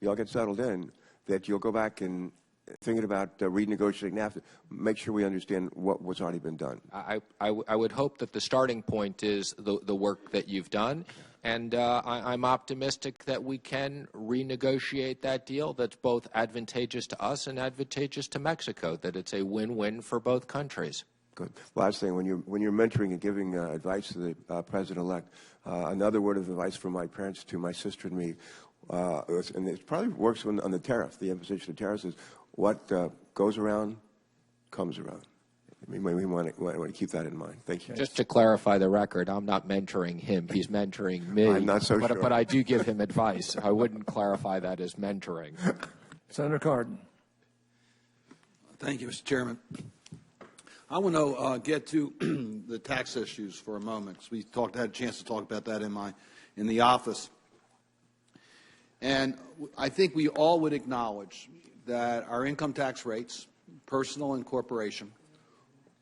you all get settled in, that you'll go back and thinking about renegotiating NAFTA, make sure we understand what's already been done. I would hope that the starting point is the work that you've done, and I'm optimistic that we can renegotiate that deal that's both advantageous to us and advantageous to Mexico, that it's a win-win for both countries. Good. Last thing, when you're mentoring and giving advice to the president-elect, another word of advice from my parents to my sister and me, and it probably works on the tariff, the imposition of tariffs, is what goes around comes around. We want to keep that in mind. Thank you. Just to clarify the record, I'm not mentoring him. He's mentoring me. I'm not so sure. But I do give him advice. I wouldn't clarify that as mentoring. Senator Cardin. Thank you, Mr. Chairman. I want to get to the tax issues for a moment, because we had a chance to talk about that in the office. And I think we all would acknowledge that our income tax rates, personal and corporation,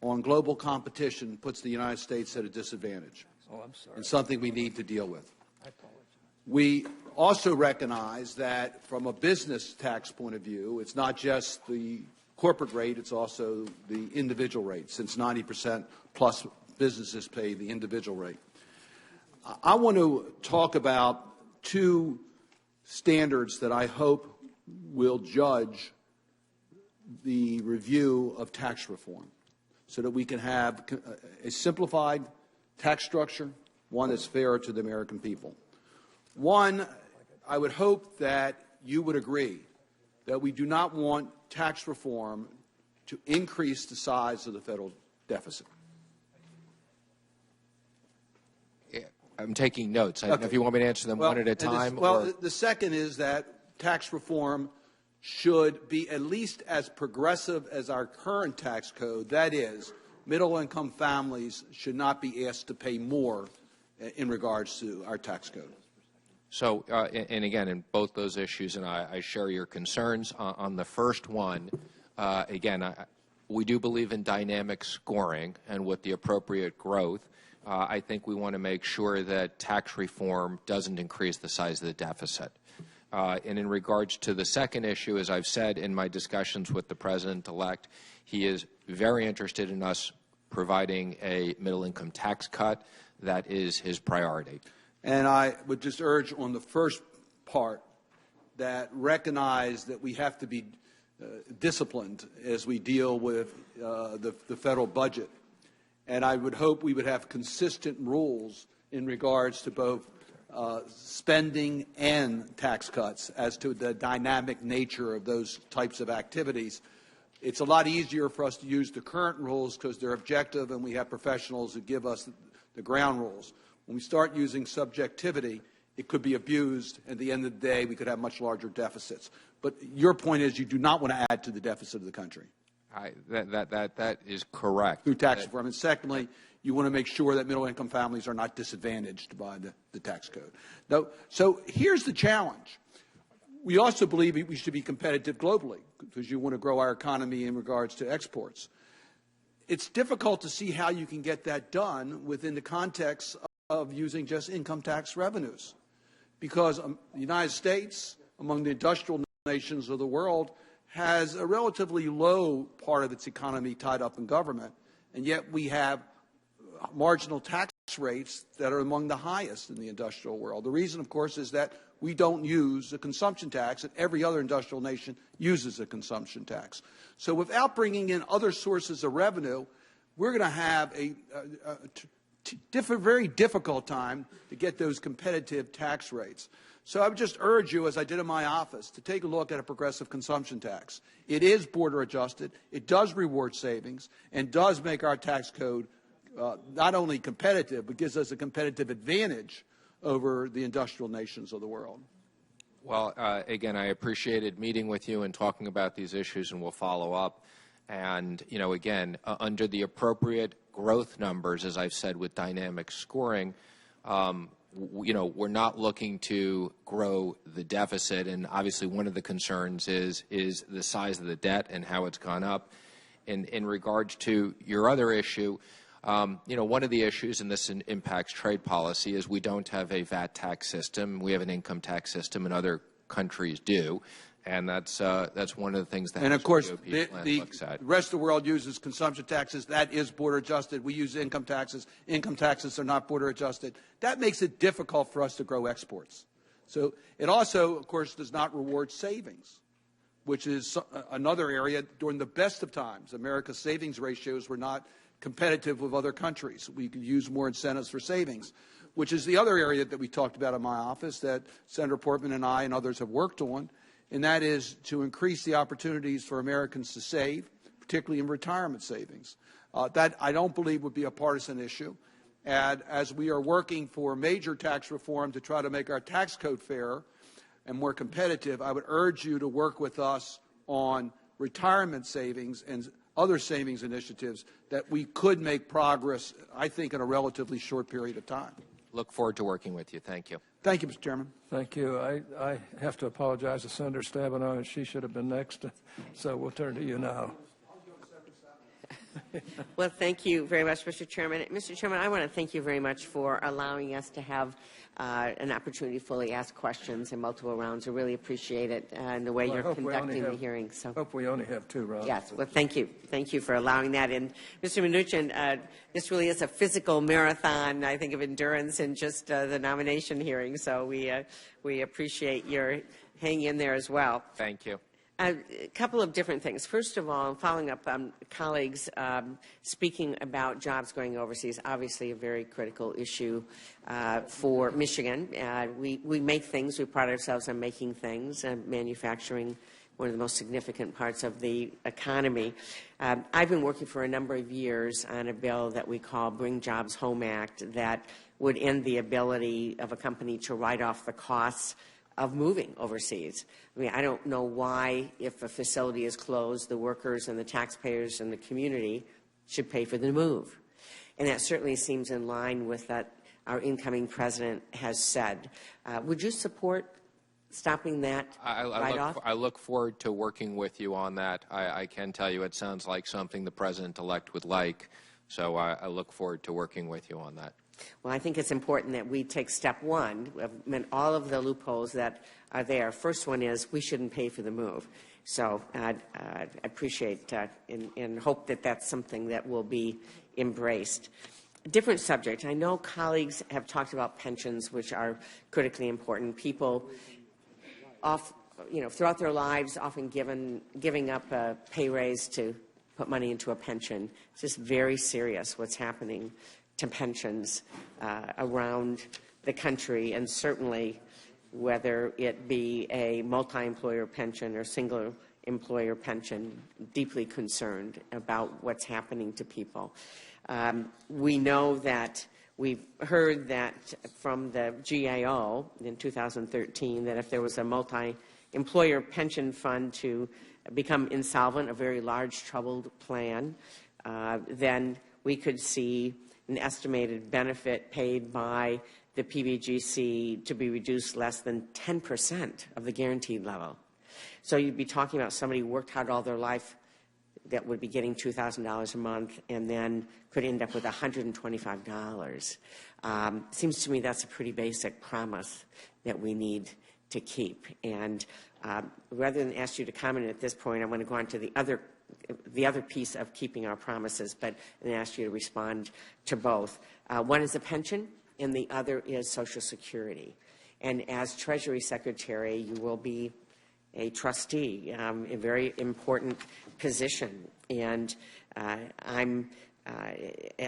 on global competition puts the United States at a disadvantage. Oh, I'm sorry. And something we need to deal with. I apologize. We also recognize that from a business tax point of view, it's not just the corporate rate, it's also the individual rate, since 90% plus businesses pay the individual rate. I want to talk about two standards that I hope will judge the review of tax reform, so that we can have a simplified tax structure, one that's fair to the American people. One, I would hope that you would agree that we do not want tax reform to increase the size of the federal deficit. I'm taking notes. I don't know if you want me to answer them one at a time. The second is that tax reform should be at least as progressive as our current tax code. That is, middle-income families should not be asked to pay more in regards to our tax code. So, and again, in both those issues, and I share your concerns. On the first one, again, we do believe in dynamic scoring, and with the appropriate growth, I think we want to make sure that tax reform doesn't increase the size of the deficit. And in regards to the second issue, as I've said in my discussions with the President-elect, he is very interested in us providing a middle-income tax cut. That is his priority. And I would just urge on the first part that recognize that we have to be disciplined as we deal with the federal budget. And I would hope we would have consistent rules in regards to both spending and tax cuts as to the dynamic nature of those types of activities. It's a lot easier for us to use the current rules because they're objective and we have professionals who give us the ground rules. When we start using subjectivity, it could be abused. At the end of the day, we could have much larger deficits. But your point is you do not want to add to the deficit of the country. That is correct. Through tax reform. And secondly, you want to make sure that middle-income families are not disadvantaged by the tax code. Now, so here's the challenge. We also believe we should be competitive globally because you want to grow our economy in regards to exports. It's difficult to see how you can get that done within the context of using just income tax revenues, because the United States, among the industrial nations of the world, has a relatively low part of its economy tied up in government, and yet we have marginal tax rates that are among the highest in the industrial world. The reason, of course, is that we don't use a consumption tax, and every other industrial nation uses a consumption tax. So without bringing in other sources of revenue, we're going to have a very difficult time to get those competitive tax rates. So I would just urge you, as I did in my office, to take a look at a progressive consumption tax. It is border adjusted, it does reward savings, and does make our tax code not only competitive, but gives us a competitive advantage over the industrial nations of the world. Well, again, I appreciated meeting with you and talking about these issues, and we'll follow up. And, you know, again, under the appropriate growth numbers, as I've said, with dynamic scoring, you know, we're not looking to grow the deficit. And obviously one of the concerns is the size of the debt and how it's gone up. In regards to your other issue, you know, one of the issues, and this impacts trade policy, is we don't have a VAT tax system. We have an income tax system in other countries do. And that's one of the things that and of course, GOP plan looks at. the rest of the world uses consumption taxes. That is border adjusted. We use income taxes. Income taxes are not border adjusted. That makes it difficult for us to grow exports. So it also, of course, does not reward savings, which is another area. During the best of times, America's savings ratios were not competitive with other countries. We could use more incentives for savings, which is the other area that we talked about in my office that Senator Portman and I and others have worked on, and that is to increase the opportunities for Americans to save, particularly in retirement savings. That I don't believe would be a partisan issue. And as we are working for major tax reform to try to make our tax code fairer and more competitive, I would urge you to work with us on retirement savings and other savings initiatives that we could make progress, I think, in a relatively short period of time. Look forward to working with you. Thank you. Thank you, Mr. Chairman. Thank you. I have to apologize to Senator Stabenow, and she should have been next, so we'll turn to you now. Well, thank you very much, Mr. Chairman. Mr. Chairman, I want to thank you very much for allowing us to have an opportunity to fully ask questions in multiple rounds. I really appreciate it and the way you're conducting the hearing. So, hope we only have 2 rounds. Yes. Well, thank you. Thank you for allowing that. And Mr. MNUCHIN, this really is a physical marathon, I think, of endurance in just the nomination hearing. So we appreciate your hanging in there as well. Thank you. A couple of different things. First of all, following up on colleagues speaking about jobs going overseas, obviously a very critical issue for Michigan. We make things. We pride ourselves on making things, manufacturing, one of the most significant parts of the economy. I've been working for a number of years on a bill that we call Bring Jobs Home Act that would end the ability of a company to write off the costs of moving overseas. I mean, I don't know why, if a facility is closed, the workers and the taxpayers and the community should pay for the move. And that certainly seems in line with what our incoming president has said. Would you support stopping that write-off? I look forward to working with you on that. I can tell you it sounds like something the president-elect would like, so I look forward to working with you on that. Well, I think it's important that we take step one, all of the loopholes that are there. First one is we shouldn't pay for the move. So I appreciate and hope that that's something that will be embraced. A different subject. I know colleagues have talked about pensions, which are critically important. People throughout their lives often giving up a pay raise to put money into a pension. It's just very serious what's happening to pensions around the country, and certainly whether it be a multi-employer pension or single employer pension, deeply concerned about what's happening to people. We know that we've heard that from the GAO in 2013 that if there was a multi-employer pension fund to become insolvent, a very large troubled plan, then we could see an estimated benefit paid by the PBGC to be reduced less than 10% of the guaranteed level. So you'd be talking about somebody who worked hard all their life that would be getting $2,000 a month and then could end up with $125. Seems to me that's a pretty basic promise that we need to keep. And rather than ask you to comment at this point, I want to go on to the other piece of keeping our promises, but and ask you to respond to both. One is a pension, and the other is Social Security. And as Treasury Secretary, you will be a trustee, a very important position. And I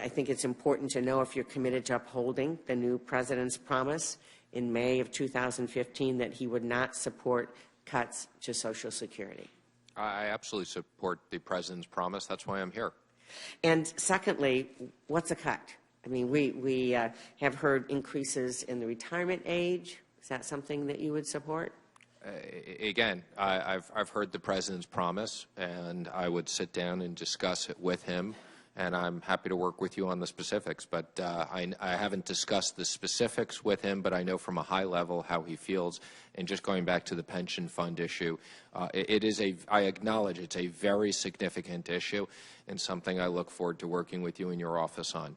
think it's important to know if you're committed to upholding the new president's promise in May of 2015 that he would not support cuts to Social Security. I absolutely support the president's promise. That's why I'm here. And secondly, what's a cut? I mean, we have heard increases in the retirement age. Is that something that you would support? Again, I've heard the president's promise, and I would sit down and discuss it with him. And I'm happy to work with you on the specifics. But I haven't discussed the specifics with him, but I know from a high level how he feels. And just going back to the pension fund issue, I acknowledge it's a very significant issue and something I look forward to working with you in your office on.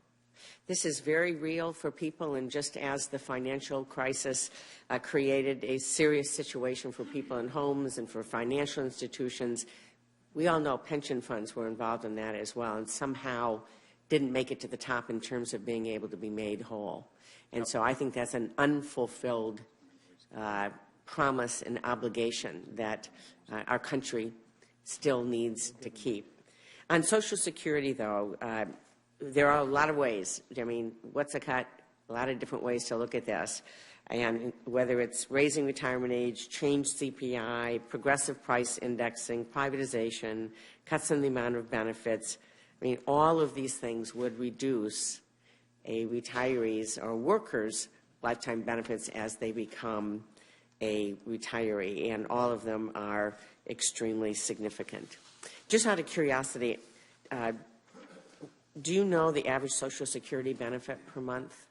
This is very real for people, and just as the financial crisis created a serious situation for people in homes and for financial institutions, we all know pension funds were involved in that as well, and somehow didn't make it to the top in terms of being able to be made whole. And so I think that's an unfulfilled promise and obligation that our country still needs to keep. On Social Security, though, there are a lot of ways. I mean, what's a cut? A lot of different ways to look at this. And whether it's raising retirement age, change CPI, progressive price indexing, privatization, cuts in the amount of benefits, I mean, all of these things would reduce a retiree's or worker's lifetime benefits as they become a retiree, and all of them are extremely significant. Just out of curiosity, do you know the average Social Security benefit per month?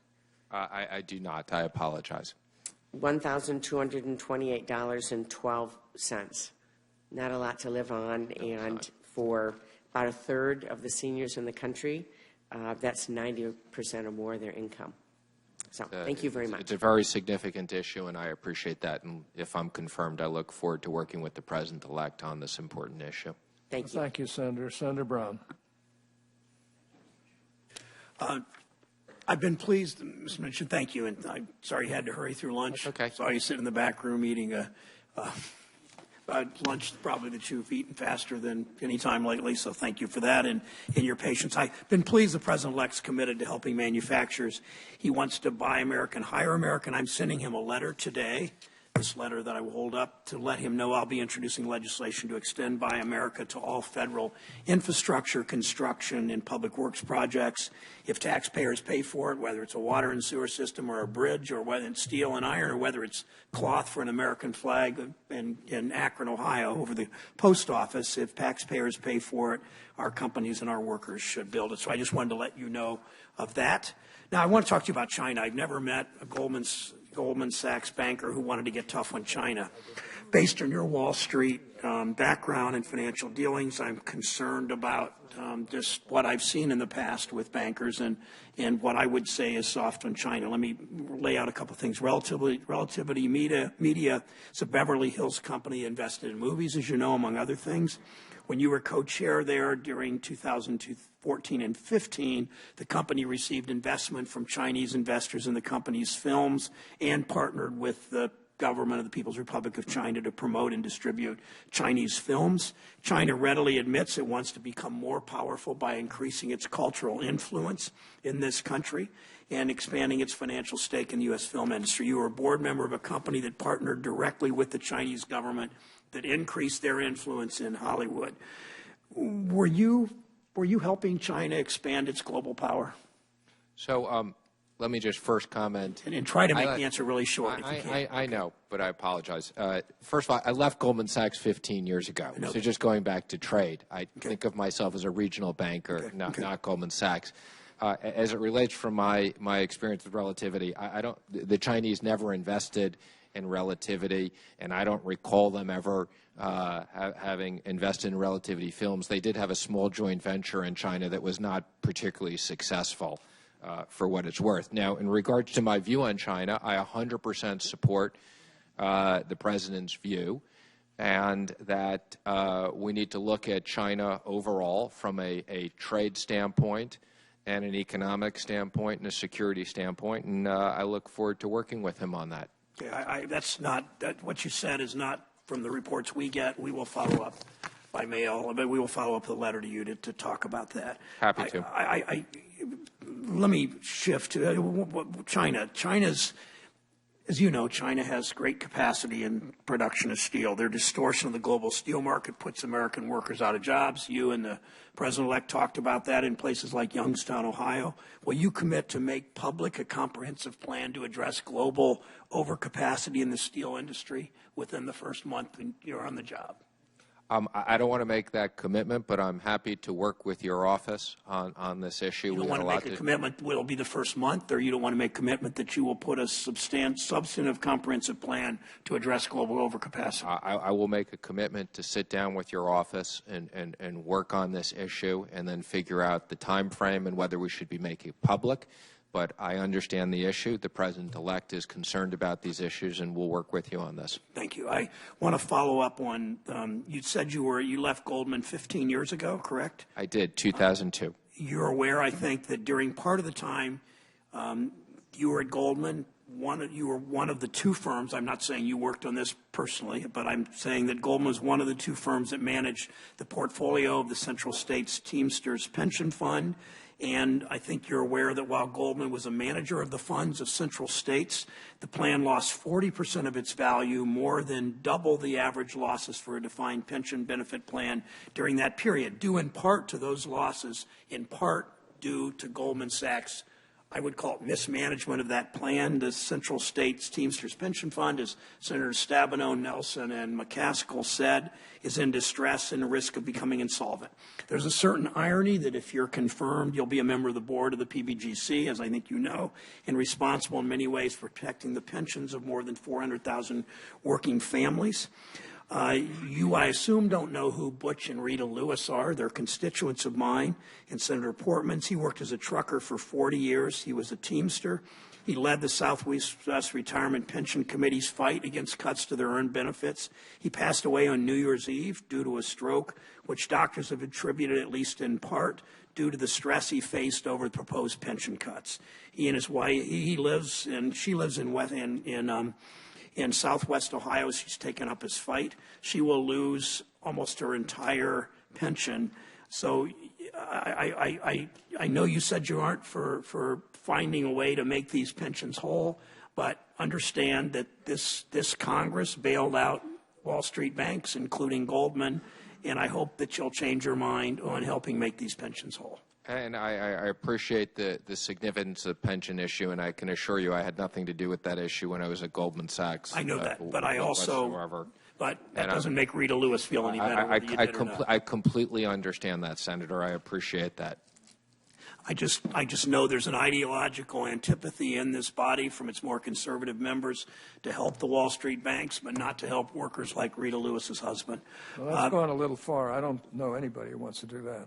I do not. I apologize. $1,228.12. Not a lot to live on, and for about a third of the seniors in the country, that's 90% or more of their income. So thank you very much. It's a very significant issue, and I appreciate that. And if I'm confirmed, I look forward to working with the President-elect on this important issue. Thank you. Thank you, Senator. Senator Brown. I've been pleased, Mr. MNUCHIN, thank you, and I'm sorry you had to hurry through lunch. That's okay. Saw you sit in the back room eating lunch probably that you've eaten faster than any time lately, so thank you for that and your patience. I've been pleased the President-elect's committed to helping manufacturers. He wants to buy American, hire American. I'm sending him a letter today, this letter that I will hold up, to let him know I'll be introducing legislation to extend Buy America to all federal infrastructure, construction, and public works projects. If taxpayers pay for it, whether it's a water and sewer system or a bridge, or whether it's steel and iron, or whether it's cloth for an American flag in Akron, Ohio, over the post office, if taxpayers pay for it, our companies and our workers should build it. So I just wanted to let you know of that. Now, I want to talk to you about China. I've never met a Goldman Sachs banker who wanted to get tough on China. Based on your Wall Street background and financial dealings, I'm concerned about just what I've seen in the past with bankers and what I would say is soft on China. Let me lay out a couple of things. Relativity Media is a Beverly Hills company invested in movies, as you know, among other things. When you were co-chair there during 2014 and 15, the company received investment from Chinese investors in the company's films and partnered with the government of the People's Republic of China to promote and distribute Chinese films. China readily admits it wants to become more powerful by increasing its cultural influence in this country and expanding its financial stake in the U.S. film industry. You were a board member of a company that partnered directly with the Chinese government that increased their influence in Hollywood. Were you helping China expand its global power? So let me just first comment. And try to make the answer really short if you can. I know, but I apologize. First of all, I left Goldman Sachs 15 years ago. So just going back to trade, I think of myself as a regional banker, not Goldman Sachs. As it relates from my experience with Relativity, the Chinese never invested in Relativity, and I don't recall them ever having invested in Relativity Films. They did have a small joint venture in China that was not particularly successful, for what it's worth. Now, in regards to my view on China, I 100% support the President's view, and that we need to look at China overall from a trade standpoint and an economic standpoint and a security standpoint, and I look forward to working with him on that. Okay, that's not what you said is not from the reports we get. We will follow up by mail, but we will follow up with a letter to you to talk about that. Happy to. Let me shift to China. China's, as you know, China has great capacity in production of steel. Their distortion of the global steel market puts American workers out of jobs. You and the President-elect talked about that in places like Youngstown, Ohio. Will you commit to make public a comprehensive plan to address global overcapacity in the steel industry within the first month you're on the job? I don't want to make that commitment, but I'm happy to work with your office on this issue. You don't want to make a commitment will be the first month, or you don't want to make a commitment that you will put a substantive comprehensive plan to address global overcapacity? I will make a commitment to sit down with your office and work on this issue and then figure out the time frame and whether we should be making it public. But I understand the issue. The President-elect is concerned about these issues, and we'll work with you on this. Thank you. I want to follow up on, you said you left Goldman 15 years ago, correct? I did, 2002. You're aware, I think, that during part of the time you were at Goldman, you were one of the two firms, I'm not saying you worked on this personally, but I'm saying that Goldman was one of the two firms that managed the portfolio of the Central States Teamsters Pension Fund. And I think you're aware that while Goldman was a manager of the funds of Central States, the plan lost 40% of its value, more than double the average losses for a defined pension benefit plan during that period, due in part to those losses, in part due to Goldman Sachs' I would call it mismanagement of that plan. The Central States Teamsters Pension Fund, as Senators Stabenow, Nelson, and McCaskill said, is in distress and a risk of becoming insolvent. There's a certain irony that if you're confirmed, you'll be a member of the board of the PBGC, as I think you know, and responsible in many ways for protecting the pensions of more than 400,000 working families. You, I assume, don't know who Butch and Rita Lewis are. They're constituents of mine and Senator Portman's. He worked as a trucker for 40 years. He was a Teamster. He led the Southwest Retirement Pension Committee's fight against cuts to their earned benefits. He passed away on New Year's Eve due to a stroke, which doctors have attributed, at least in part, due to the stress he faced over the proposed pension cuts. He and his wife, she lives in Southwest Ohio. She's taken up his fight. She will lose almost her entire pension. So I know you said you aren't for finding a way to make these pensions whole, but understand that this Congress bailed out Wall Street banks, including Goldman, and I hope that you'll change your mind on helping make these pensions whole. And I appreciate the significance of the pension issue, and I can assure you I had nothing to do with that issue when I was at Goldman Sachs. I know that, but I also, whatsoever. but that doesn't make Rita Lewis feel any better. I completely understand that, Senator. I appreciate that. I just know there's an ideological antipathy in this body from its more conservative members to help the Wall Street banks, but not to help workers like Rita Lewis's husband. Well, that's going a little far. I don't know anybody who wants to do that.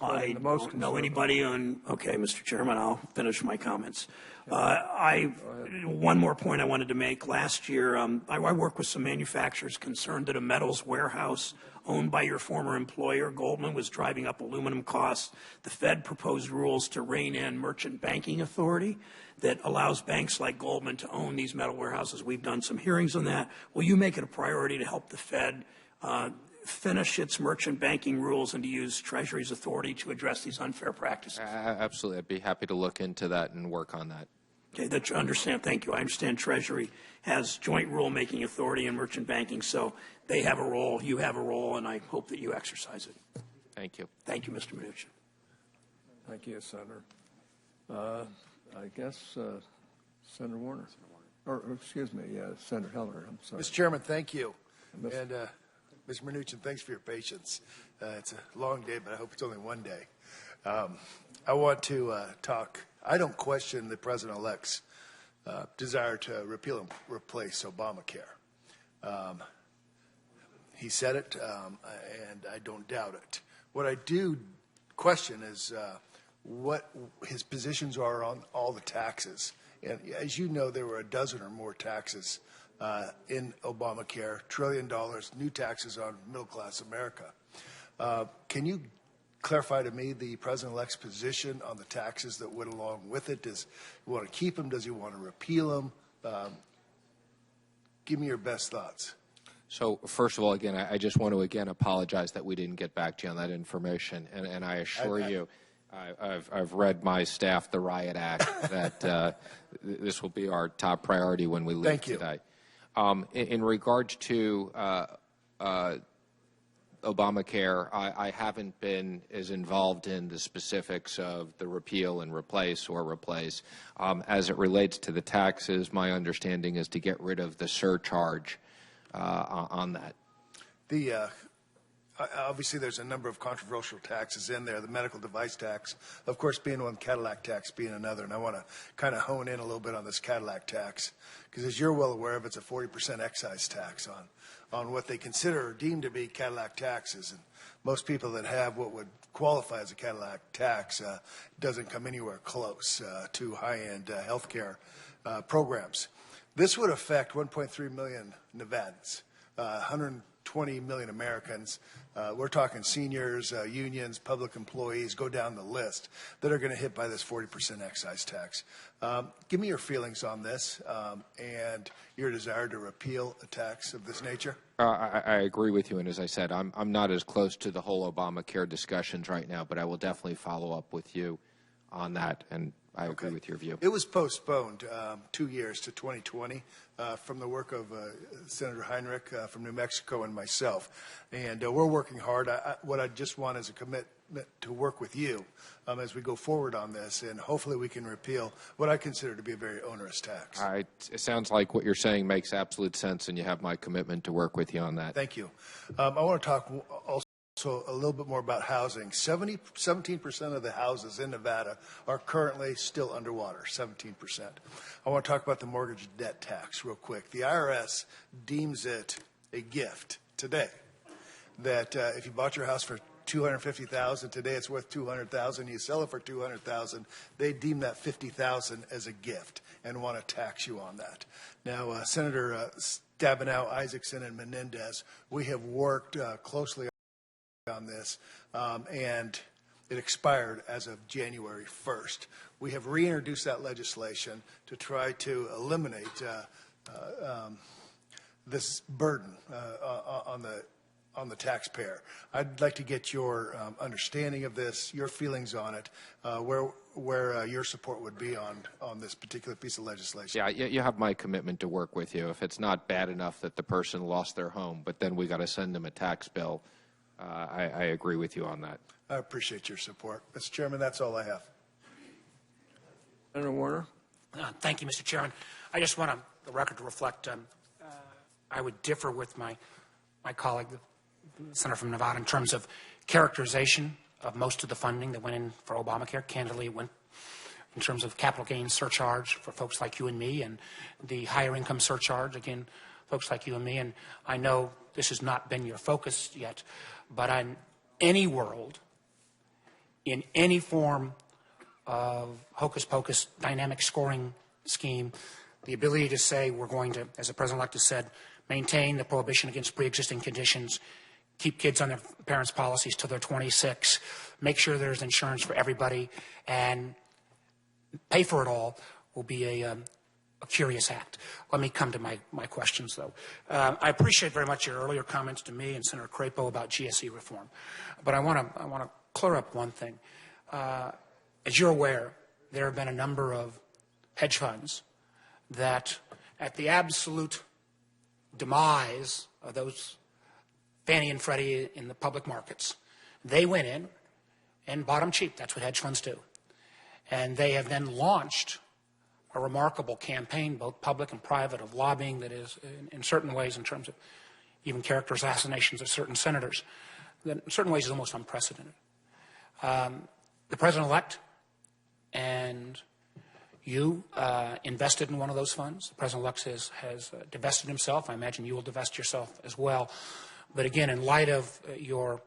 I don't know anybody on. Okay, Mr. Chairman, I'll finish my comments. One more point I wanted to make. Last year, I worked with some manufacturers concerned that a metals warehouse owned by your former employer, Goldman, was driving up aluminum costs. The Fed proposed rules to rein in merchant banking authority that allows banks like Goldman to own these metal warehouses. We've done some hearings on that. Will you make it a priority to help the Fed finish its merchant banking rules and to use Treasury's authority to address these unfair practices? Absolutely. I'd be happy to look into that and work on that. Okay, that you understand. Thank you. I understand Treasury has joint rulemaking authority in merchant banking, so they have a role, you have a role, and I hope that you exercise it. Thank you. Thank you, Mr. MNUCHIN. Thank you, Senator. I guess Senator Warner. Or, excuse me, Senator Heller. I'm sorry. Mr. Chairman, thank you. And Mr. MNUCHIN, thanks for your patience. It's a long day, but I hope it's only one day. I want to talk. I don't question the President-elect's desire to repeal and replace Obamacare. He said it, and I don't doubt it. What I do question is what his positions are on all the taxes. And as you know, there were a dozen or more taxes in Obamacare, $1 trillion, new taxes on middle-class America. Can you clarify to me the President-elect's position on the taxes that went along with it? Does he want to keep them? Does he want to repeal them? Give me your best thoughts. So, first of all, again, I just want to, again, apologize that we didn't get back to you on that information. And I assure you, I've read my staff the Riot Act, that this will be our top priority when we leave today. In regards to Obamacare, I haven't been as involved in the specifics of the repeal and replace or replace. As it relates to the taxes, my understanding is to get rid of the surcharge on that. obviously there's a number of controversial taxes in there, the medical device tax, of course, being one, Cadillac tax being another. And I want to kind of hone in a little bit on this Cadillac tax, because as you're well aware of, it's a 40% excise tax on what they consider or deem to be Cadillac taxes. And most people that have what would qualify as a Cadillac tax doesn't come anywhere close to high-end health care programs. This would affect 1.3 million Nevadans, 120 million Americans. We're talking seniors, unions, public employees, go down the list, that are going to hit by this 40% excise tax. Give me your feelings on this and your desire to repeal a tax of this nature. I agree with you, and as I said, I'm not as close to the whole Obamacare discussions right now, but I will definitely follow up with you on that, and I agree with your view. It was postponed 2 years to 2020 from the work of Senator Heinrich from New Mexico and myself. And we're working hard. What I just want is a commitment to work with you as we go forward on this, and hopefully we can repeal what I consider to be a very onerous tax. It sounds like what you're saying makes absolute sense, and you have my commitment to work with you on that. Thank you. I want to talk also a little bit more about housing. 17% of the houses in Nevada are currently still underwater, 17%. I want to talk about the mortgage debt tax real quick. The IRS deems it a gift today, that if you bought your house for $250,000, today it's worth $200,000, you sell it for $200,000, they deem that $50,000 as a gift and want to tax you on that. Now, Senator Stabenow, Isaacson, and Menendez, we have worked closely on this, and it expired as of January 1st. We have reintroduced that legislation to try to eliminate this burden on the taxpayer. I'd like to get your understanding of this, your feelings on it, where your support would be on this particular piece of legislation. Yeah, you have my commitment to work with you. If it's not bad enough that the person lost their home, but then we got to send them a tax bill, I agree with you on that. I appreciate your support. Mr. Chairman, that's all I have. Senator Warner. Thank you, Mr. Chairman. I just want the record to reflect I would differ with my colleague, the senator from Nevada, in terms of characterization of most of the funding that went in for Obamacare. Candidly, it went in terms of capital gains surcharge for folks like you and me, and the higher income surcharge, again, folks like you and me. And I know this has not been your focus yet, but in any world, in any form of hocus-pocus dynamic scoring scheme, the ability to say we're going to, as the President-elect has said, maintain the prohibition against pre-existing conditions, keep kids on their parents' policies till they're 26, make sure there's insurance for everybody, and pay for it all will be a curious act. Let me come to my questions, though. I appreciate very much your earlier comments to me and Senator Crapo about GSE reform, but I want to clear up one thing. As you're aware, there have been a number of hedge funds that, at the absolute demise of those Fannie and Freddie in the public markets, they went in and bought them cheap. That's what hedge funds do. And they have then launched a remarkable campaign, both public and private, of lobbying that is, in certain ways, in terms of even character assassinations of certain senators, that in certain ways is almost unprecedented. The President-elect and you invested in one of those funds. The President-elect has divested himself. I imagine you will divest yourself as well. But again, in light of your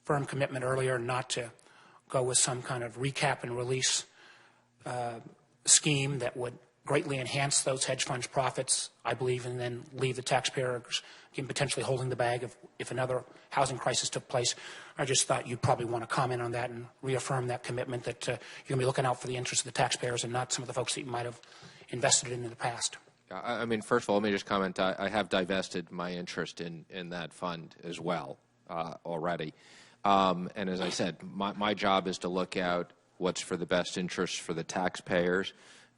firm commitment earlier not to go with some kind of recap and release scheme that would greatly enhance those hedge funds' profits, I believe, and then leave the taxpayers potentially holding the bag if another housing crisis took place. I just thought you'd probably want to comment on that and reaffirm that commitment that you're going to be looking out for the interests of the taxpayers and not some of the folks that you might have invested in the past. I mean, first of all, let me just comment. I have divested my interest in that fund as well already. And as I said, my job is to look out what's for the best interest for the taxpayers,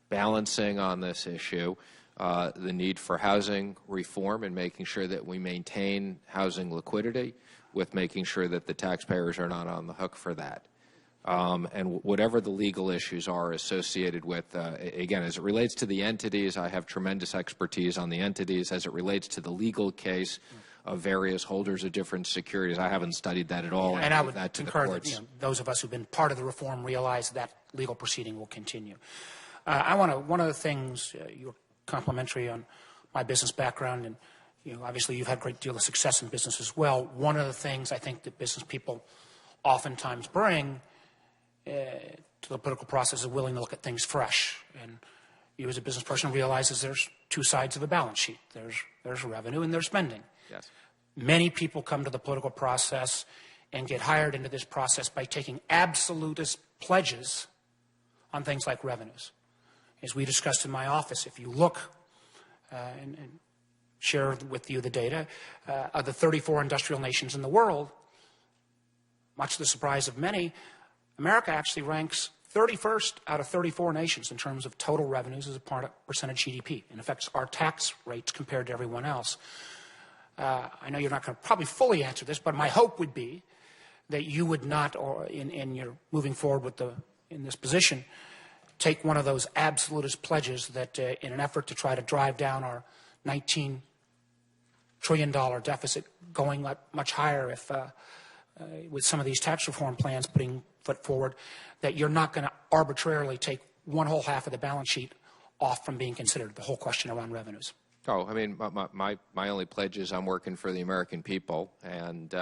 balancing on this issue the need for housing reform and making sure that we maintain housing liquidity with making sure that the taxpayers are not on the hook for that. And whatever the legal issues are associated with, again, as it relates to the entities, I have tremendous expertise on the entities. As it relates to the legal case, various holders of different securities. I haven't studied that at all. And I would that to the concur that courts. those of us who've been part of the reform realize that legal proceeding will continue. One of the things, you're complimentary on my business background, and obviously you've had a great deal of success in business as well. One of the things I think that business people oftentimes bring to the political process is willing to look at things fresh. And you as a business person realizes there's two sides of a balance sheet. There's revenue and there's spending. Yes. Many people come to the political process and get hired into this process by taking absolutist pledges on things like revenues. As we discussed in my office, if you look and share with you the data of the 34 industrial nations in the world, much to the surprise of many, America actually ranks 31st out of 34 nations in terms of total revenues as a percent of GDP. In effect, our tax rates compared to everyone else. I know you're not going to probably fully answer this, but my hope would be that you would not, or in your moving forward in this position, take one of those absolutist pledges that in an effort to try to drive down our $19 trillion deficit going up much higher if with some of these tax reform plans putting foot forward, that you're not going to arbitrarily take one whole half of the balance sheet off from being considered, the whole question around revenues. Oh, I mean, my only pledge is I'm working for the American people, and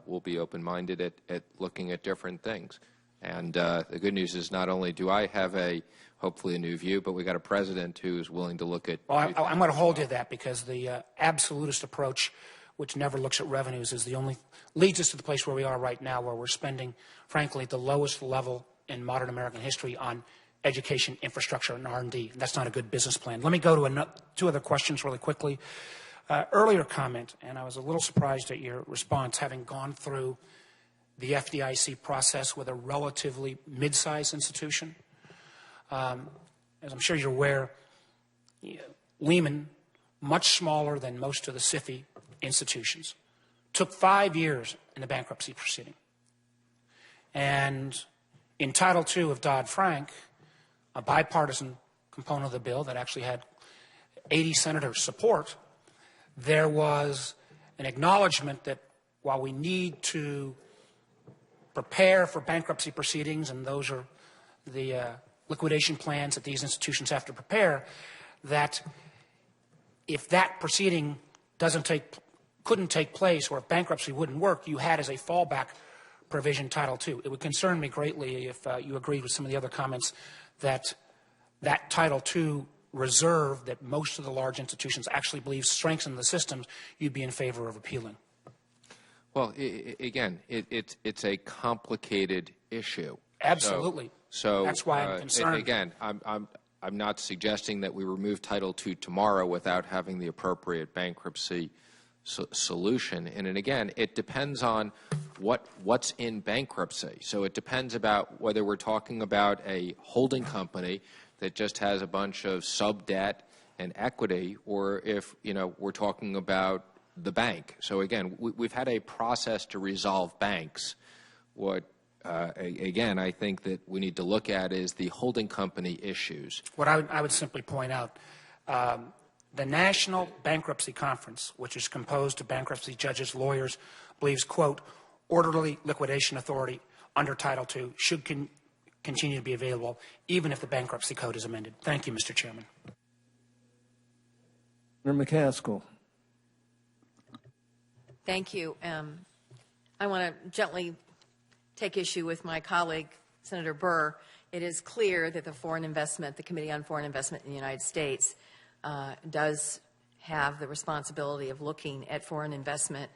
we'll be open-minded at looking at different things. And the good news is not only do I have hopefully a new view, but we got a president who's willing to look at. Well, I'm going to hold you to that, because the absolutist approach, which never looks at revenues, is the only leads us to the place where we are right now, where we're spending, frankly, the lowest level in modern American history on education, infrastructure, and R&D. That's not a good business plan. Let me go to two other questions really quickly. Earlier comment, and I was a little surprised at your response, having gone through the FDIC process with a relatively mid-sized institution. As I'm sure you're aware, Lehman, much smaller than most of the SIFI institutions, took 5 years in the bankruptcy proceeding. And in Title II of Dodd-Frank, a bipartisan component of the bill that actually had 80 senators' support, there was an acknowledgement that while we need to prepare for bankruptcy proceedings, and those are the liquidation plans that these institutions have to prepare, that if that proceeding couldn't take place, or if bankruptcy wouldn't work, you had as a fallback provision Title II. It would concern me greatly if you agreed with some of the other comments that Title II reserve that most of the large institutions actually believe strengthens the systems, you'd be in favor of repealing. Well, again, it's a complicated issue. Absolutely. So that's why I'm concerned. Again, I'm not suggesting that we remove Title II tomorrow without having the appropriate bankruptcy solution. And again, it depends on what's in bankruptcy. So it depends about whether we're talking about a holding company that just has a bunch of sub-debt and equity, or if we're talking about the bank. So again, we've had a process to resolve banks. What again, I think that we need to look at is the holding company issues. What I would simply point out, the National Bankruptcy Conference, which is composed of bankruptcy judges, lawyers, believes, quote, orderly liquidation authority under Title II should continue to be available, even if the bankruptcy code is amended. Thank you, Mr. Chairman. Senator McCaskill. Thank you. I want to gently take issue with my colleague, Senator Burr. It is clear that the Committee on Foreign Investment in the United States does have the responsibility of looking at foreign investment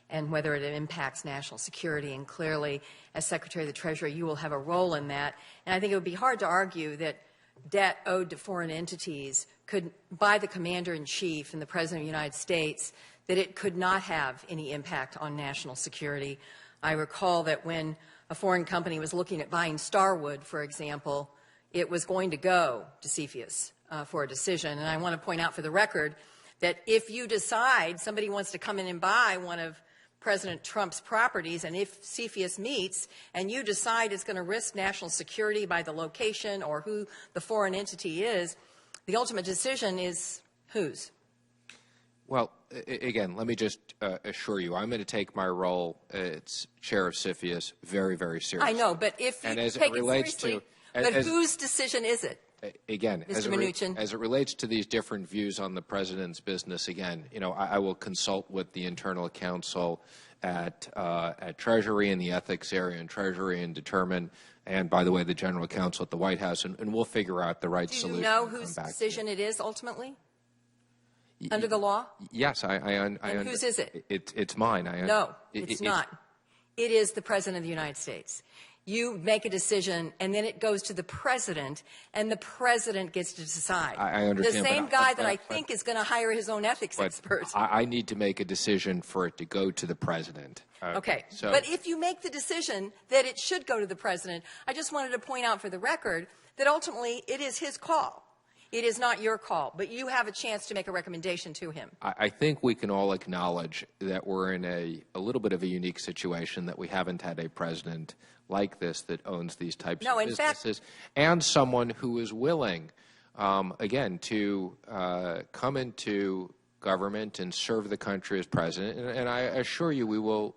and whether it impacts national security. And clearly, as Secretary of the Treasury, you will have a role in that. And I think it would be hard to argue that debt owed to foreign entities could, by the Commander-in-Chief and the President of the United States, that it could not have any impact on national security. I recall that when a foreign company was looking at buying Starwood, for example, it was going to go to CFIUS for a decision. And I want to point out for the record that if you decide somebody wants to come in and buy one of President Trump's properties, and if CFIUS meets and you decide it's going to risk national security by the location or who the foreign entity is, the ultimate decision is whose? Well, again, let me just assure you, I'm going to take my role as chair of CFIUS very, very seriously. I know, but if you take it seriously, but whose decision is it? Again, Mr. MNUCHIN. As it relates to these different views on the president's business, again, I will consult with the internal counsel at Treasury and the ethics area in Treasury and determine, and by the way, the general counsel at the White House, and we'll figure out the right solution. Do you know whose decision it is ultimately? Under the law? Yes, And whose is it? It's mine. No, it's not. It is the President of the United States. You make a decision, and then it goes to the President, and the President gets to decide. I understand. The same guy that I think is going to hire his own ethics expert. I need to make a decision for it to go to the President. Okay. But if you make the decision that it should go to the President, I just wanted to point out for the record that ultimately it is his call. It is not your call, but you have a chance to make a recommendation to him. I think we can all acknowledge that we're in a little bit of a unique situation, that we haven't had a president like this that owns these types of businesses, and someone who is willing, again, to come into government and serve the country as president. And I assure you we will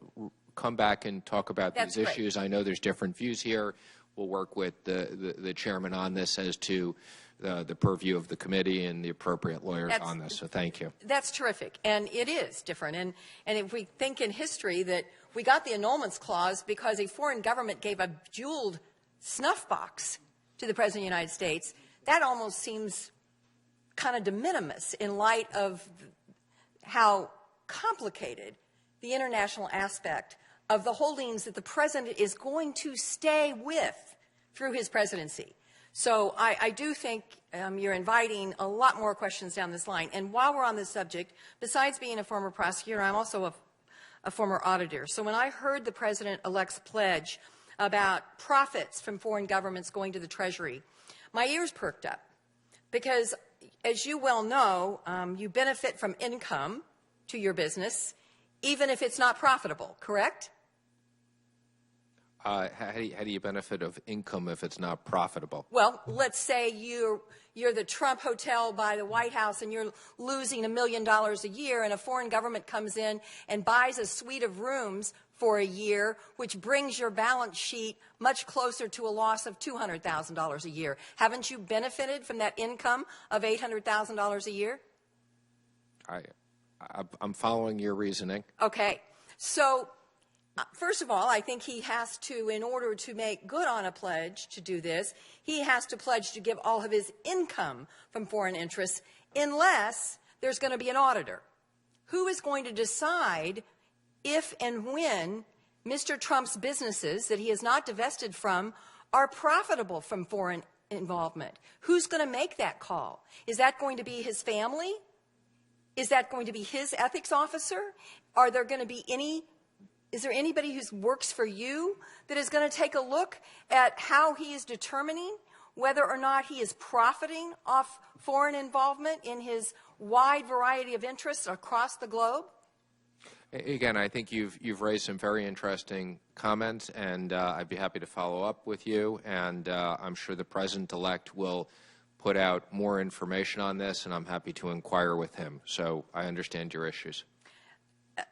come back and talk about these issues. I know there's different views here. We'll work with the chairman on this as to the purview of the committee and the appropriate lawyers on this. So thank you. That's terrific. And it is different. And if we think in history that we got the annulments clause because a foreign government gave a jeweled snuff box to the President of the United States, that almost seems kind of de minimis in light of how complicated the international aspect of the holdings that the President is going to stay with through his presidency. So I do think you're inviting a lot more questions down this line. And while we're on this subject, besides being a former prosecutor, I'm also a former auditor. So when I heard the President-elect's pledge about profits from foreign governments going to the Treasury, my ears perked up. Because, as you well know, you benefit from income to your business, even if it's not profitable, correct? How do you benefit of income if it's not profitable? Well, let's say you're the Trump Hotel by the White House and you're losing $1 million a year, and a foreign government comes in and buys a suite of rooms for a year, which brings your balance sheet much closer to a loss of $200,000 a year. Haven't you benefited from that income of $800,000 a year? I'm following your reasoning. Okay. So, first of all, I think he has to, in order to make good on a pledge to do this, he has to pledge to give all of his income from foreign interests unless there's going to be an auditor. Who is going to decide if and when Mr. Trump's businesses that he has not divested from are profitable from foreign involvement? Who's going to make that call? Is that going to be his family? Is that going to be his ethics officer? Are there going to be is there anybody who works for you that is going to take a look at how he is determining whether or not he is profiting off foreign involvement in his wide variety of interests across the globe? Again, I think you've raised some very interesting comments, and I'd be happy to follow up with you. And I'm sure the President-elect will put out more information on this, and I'm happy to inquire with him. So I understand your issues.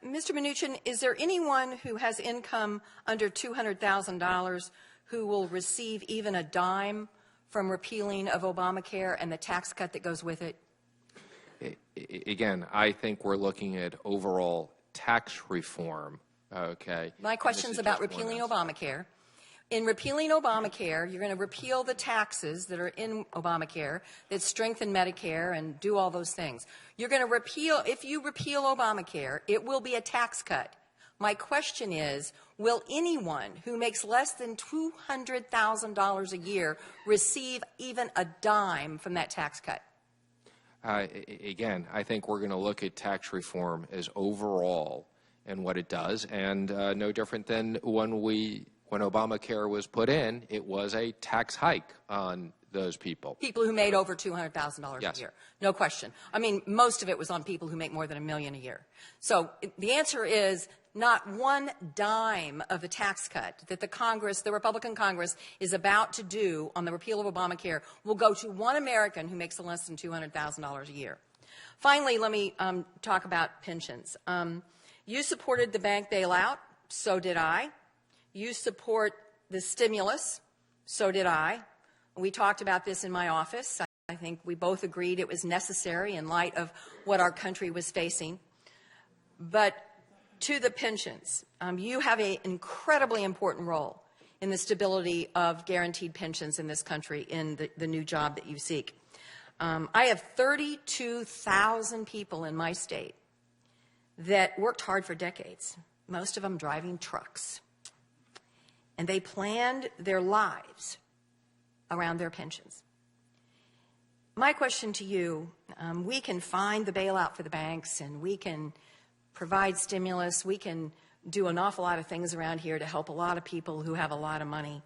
Mr. MNUCHIN, is there anyone who has income under $200,000 who will receive even a dime from repealing of Obamacare and the tax cut that goes with it? Again, I think we're looking at overall tax reform, okay? My question's about repealing Obamacare. In repealing Obamacare, you're going to repeal the taxes that are in Obamacare that strengthen Medicare and do all those things. You're going to repeal, if you repeal Obamacare, it will be a tax cut. My question is, will anyone who makes less than $200,000 a year receive even a dime from that tax cut? Again, I think we're going to look at tax reform as overall and what it does, and no different than when Obamacare was put in, it was a tax hike on those people. People who made over $200,000 yes. a year. No question. I mean, most of it was on people who make more than $1 million a year. So the answer is not one dime of the tax cut that the Republican Congress is about to do on the repeal of Obamacare will go to one American who makes less than $200,000 a year. Finally, let me talk about pensions. You supported the bank bailout, so did I. You support the stimulus, so did I. We talked about this in my office. I think we both agreed it was necessary in light of what our country was facing. But to the pensions, you have an incredibly important role in the stability of guaranteed pensions in this country in the new job that you seek. I have 32,000 people in my state that worked hard for decades, most of them driving trucks. And they planned their lives around their pensions. My question to you, we can find the bailout for the banks and we can provide stimulus. We can do an awful lot of things around here to help a lot of people who have a lot of money.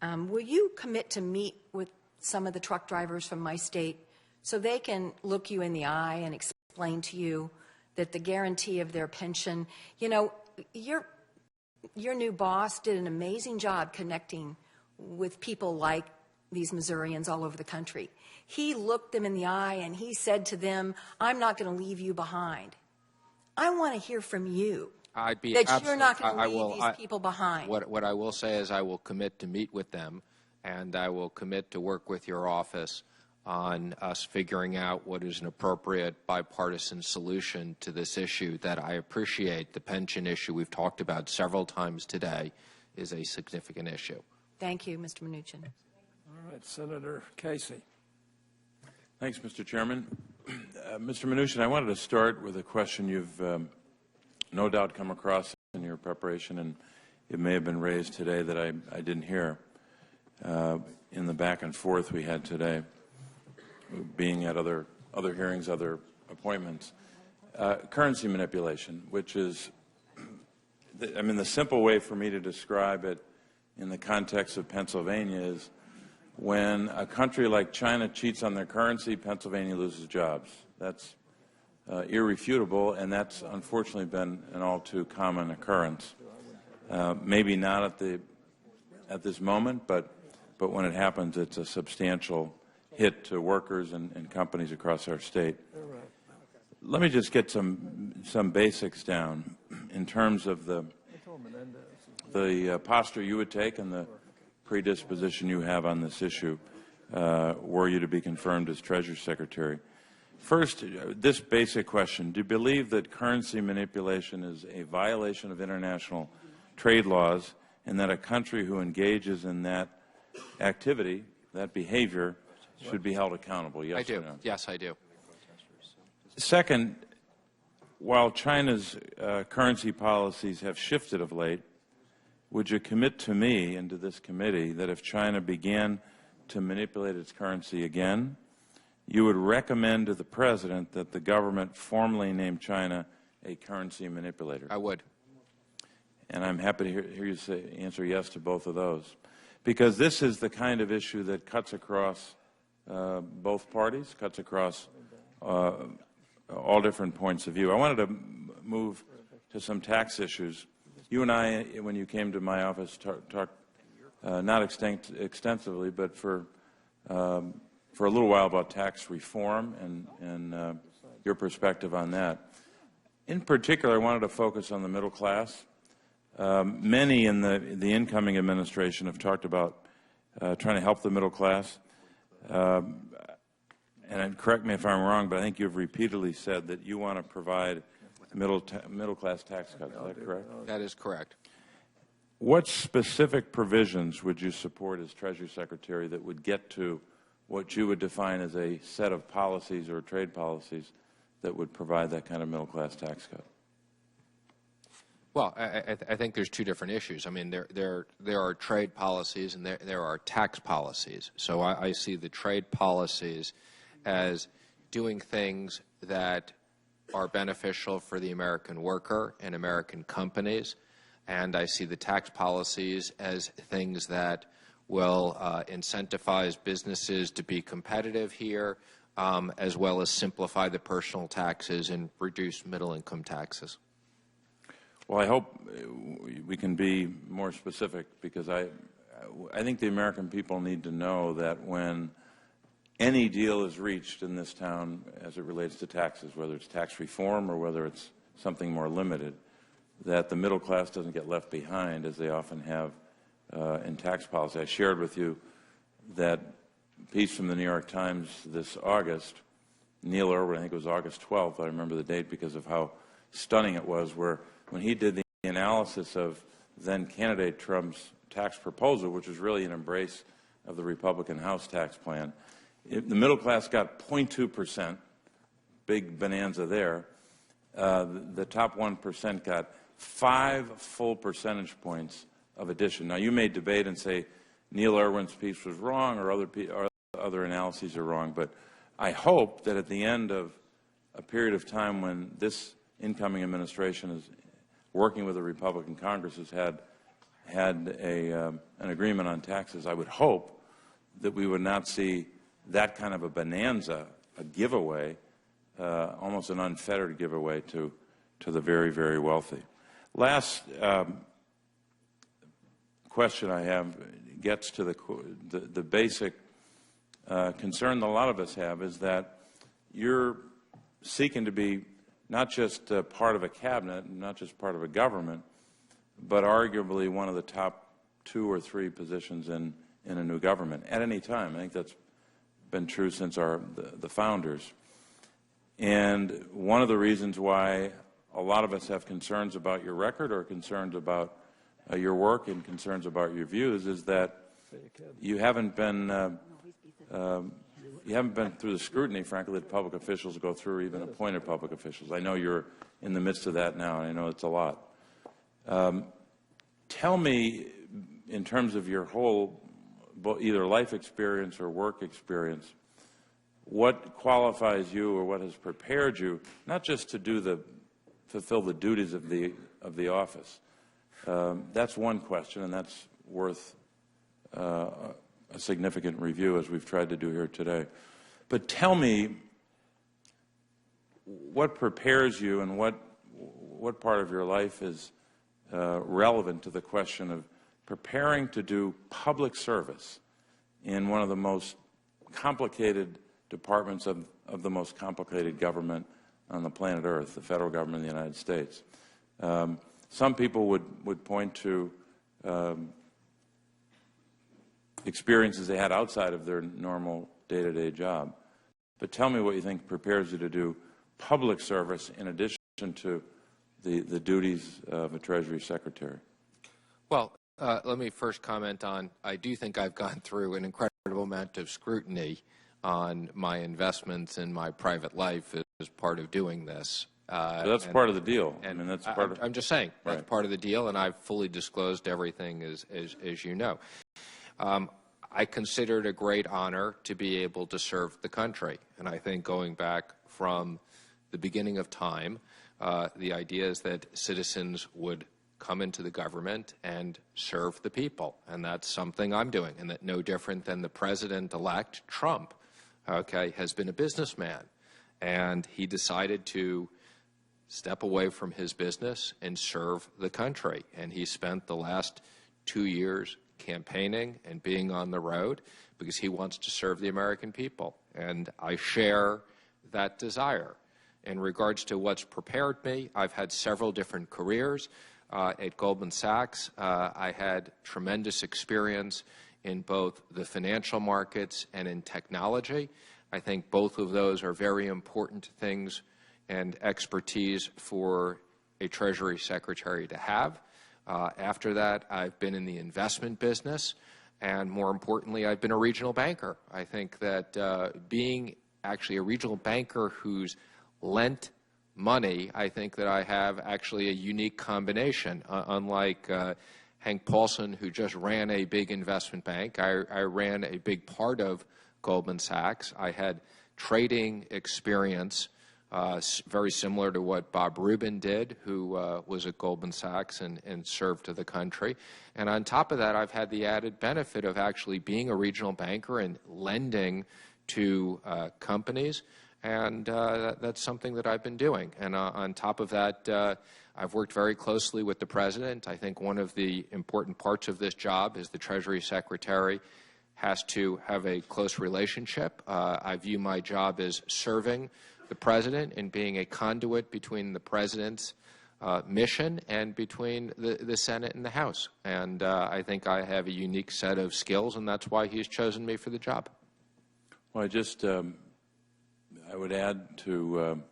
Will you commit to meet with some of the truck drivers from my state so they can look you in the eye and explain to you that the guarantee of their pension, you know, your new boss did an amazing job connecting with people like these Missourians all over the country. He looked them in the eye and he said to them, I'm not going to leave you behind. I want to hear from you that you're not going to leave these people behind. What I will say is I will commit to meet with them, and I will commit to work with your office on us figuring out what is an appropriate bipartisan solution to this issue that I appreciate. The pension issue we've talked about several times today is a significant issue. Thank you, Mr. MNUCHIN. All right, Senator Casey. Thanks, Mr. Chairman. Mr. MNUCHIN, I wanted to start with a question you've no doubt come across in your preparation, and it may have been raised today that I didn't hear in the back and forth we had today, being at other hearings, other appointments. Currency manipulation, which is, the simple way for me to describe it in the context of Pennsylvania is when a country like China cheats on their currency, Pennsylvania loses jobs. That's irrefutable, and that's unfortunately been an all too common occurrence. Maybe not at this moment, but when it happens, it's a substantial hit to workers and companies across our state. Let me just get some basics down in terms of the posture you would take and the predisposition you have on this issue were you to be confirmed as Treasury Secretary. First, this basic question: do you believe that currency manipulation is a violation of international trade laws, and that a country who engages in that activity, that behavior, should be held accountable? Yes, I do. Or no? Yes, I do. Second, while China's currency policies have shifted of late, would you commit to me and to this committee that if China began to manipulate its currency again, you would recommend to the President that the government formally name China a currency manipulator? I would. And I'm happy to hear you answer yes to both of those, because this is the kind of issue that cuts across both parties, cuts across all different points of view. I wanted to move to some tax issues. You and I, when you came to my office, talked not extensively, but for a little while about tax reform and your perspective on that. In particular, I wanted to focus on the middle class. Many in the incoming administration have talked about trying to help the middle class. And correct me if I'm wrong, but I think you've repeatedly said that you want to provide middle-class tax cuts. Is that correct? That is correct. What specific provisions would you support as Treasury Secretary that would get to what you would define as a set of policies or trade policies that would provide that kind of middle-class tax cut? Well, I think there's two different issues. I mean, there are trade policies and there are tax policies. So I see the trade policies as doing things that are beneficial for the American worker and American companies, and I see the tax policies as things that will incentivize businesses to be competitive here, as well as simplify the personal taxes and reduce middle-income taxes. Well, I hope we can be more specific, because I think the American people need to know that when any deal is reached in this town as it relates to taxes, whether it's tax reform or whether it's something more limited, that the middle class doesn't get left behind, as they often have in tax policy. I shared with you that piece from the New York Times this August. Neil Irwin, I think it was August 12th, I remember the date because of how stunning it was, where when he did the analysis of then-candidate Trump's tax proposal, which was really an embrace of the Republican House tax plan, the middle class got 0.2%, big bonanza there. The top 1% got 5 full percentage points of addition. Now, you may debate and say Neil Irwin's piece was wrong or other analyses are wrong, but I hope that at the end of a period of time when this incoming administration is working with the Republican Congress has had an agreement on taxes, I would hope that we would not see that kind of a bonanza, a giveaway, almost an unfettered giveaway to the very, very wealthy. Last question I have gets to the basic concern that a lot of us have, is that you're seeking to be not just part of a cabinet, not just part of a government, but arguably one of the top 2 or 3 positions in a new government at any time. I think that's been true since the founders. And one of the reasons why a lot of us have concerns about your record or concerns about your work and concerns about your views is that you haven't been through the scrutiny, frankly, that public officials go through, or even appointed public officials. I know you're in the midst of that now, and I know it's a lot. Tell me, in terms of your whole either life experience or work experience, what qualifies you or what has prepared you, not just to fulfill the duties of the office. That's one question, and that's worth a significant review, as we've tried to do here today. But tell me what prepares you and what part of your life is relevant to the question of preparing to do public service in one of the most complicated departments of the most complicated government on the planet Earth, the federal government of the United States. Some people would point to experiences they had outside of their normal day-to-day job. But tell me what you think prepares you to do public service in addition to the duties of a Treasury Secretary. Well, let me first comment on, I do think I've gone through an incredible amount of scrutiny on my investments in my private life as part of doing this. So that's part of the deal. And I mean, that's part of, I'm just saying, that's right. part of the deal, and I've fully disclosed everything, as you know. I consider it a great honor to be able to serve the country. And I think going back from the beginning of time, the idea is that citizens would come into the government and serve the people. And that's something I'm doing, and that no different than the president-elect Trump, okay, has been a businessman. And he decided to step away from his business and serve the country. And he spent the last 2 years campaigning and being on the road because he wants to serve the American people. And I share that desire. In regards to what's prepared me, I've had several different careers. At Goldman Sachs, I had tremendous experience in both the financial markets and in technology. I think both of those are very important things and expertise for a Treasury Secretary to have. After that, I've been in the investment business, and more importantly, I've been a regional banker. I think that being actually a regional banker who's lent money, I think that I have actually a unique combination. Unlike Hank Paulson, who just ran a big investment bank, I ran a big part of Goldman Sachs. I had trading experience very similar to what Bob Rubin did, who was at Goldman Sachs and served to the country. And on top of that, I've had the added benefit of actually being a regional banker and lending to companies. And that's something that I've been doing. And on top of that, I've worked very closely with the President. I think one of the important parts of this job is the Treasury Secretary has to have a close relationship. I view my job as serving the President and being a conduit between the President's mission and between the Senate and the House. And I think I have a unique set of skills, and that's why he's chosen me for the job. Well, I would add to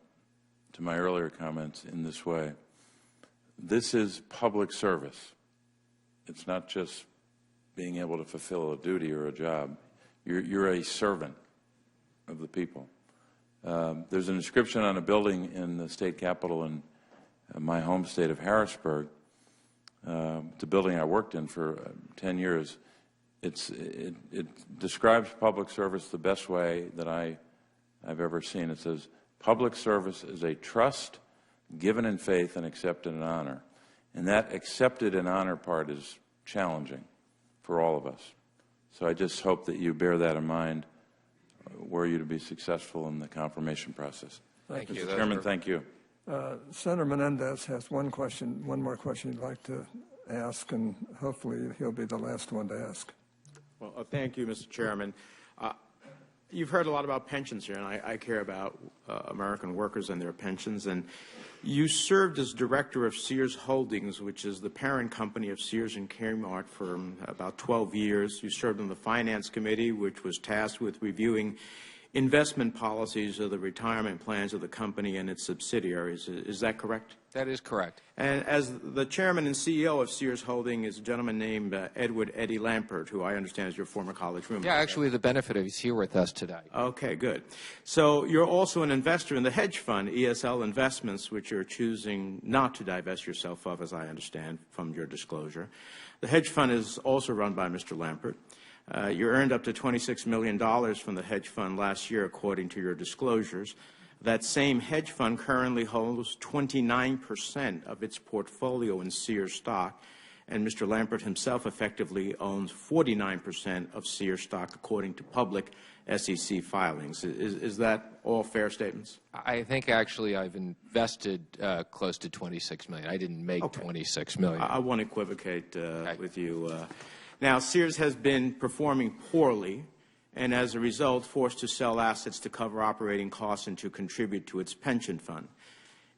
my earlier comments in this way. This is public service. It's not just being able to fulfill a duty or a job. You're a servant of the people. There's an inscription on a building in the state capitol in my home state of Harrisburg. The building I worked in for 10 years. It describes public service the best way that I've ever seen. It says, public service is a trust given in faith and accepted in honor. And that accepted in honor part is challenging for all of us. So I just hope that you bear that in mind were you to be successful in the confirmation process. Thank you. Mr. Chairman, thank you. Senator Menendez has one more question he'd like to ask, and hopefully he'll be the last one to ask. Well, thank you, Mr. Chairman. You've heard a lot about pensions here, and I care about American workers and their pensions. And you served as director of Sears Holdings, which is the parent company of Sears and Kmart, for about 12 years. You served on the Finance Committee, which was tasked with reviewing investment policies of the retirement plans of the company and its subsidiaries. Is that correct? That is correct. And as the chairman and CEO of Sears Holding is a gentleman named Edward Eddie Lampert, who I understand is your former college roommate. Yeah, actually the benefit of he's here with us today. Okay, good. So you're also an investor in the hedge fund, ESL Investments, which you're choosing not to divest yourself of, as I understand from your disclosure. The hedge fund is also run by Mr. Lampert. You earned up to $26 million from the hedge fund last year, according to your disclosures. That same hedge fund currently holds 29% of its portfolio in Sears stock, and Mr. Lampert himself effectively owns 49% of Sears stock, according to public SEC filings. Is that all fair statements? I think actually I've invested close to $26 million. I didn't make $26 million. I won't equivocate with you. Now, Sears has been performing poorly, and as a result, forced to sell assets to cover operating costs and to contribute to its pension fund.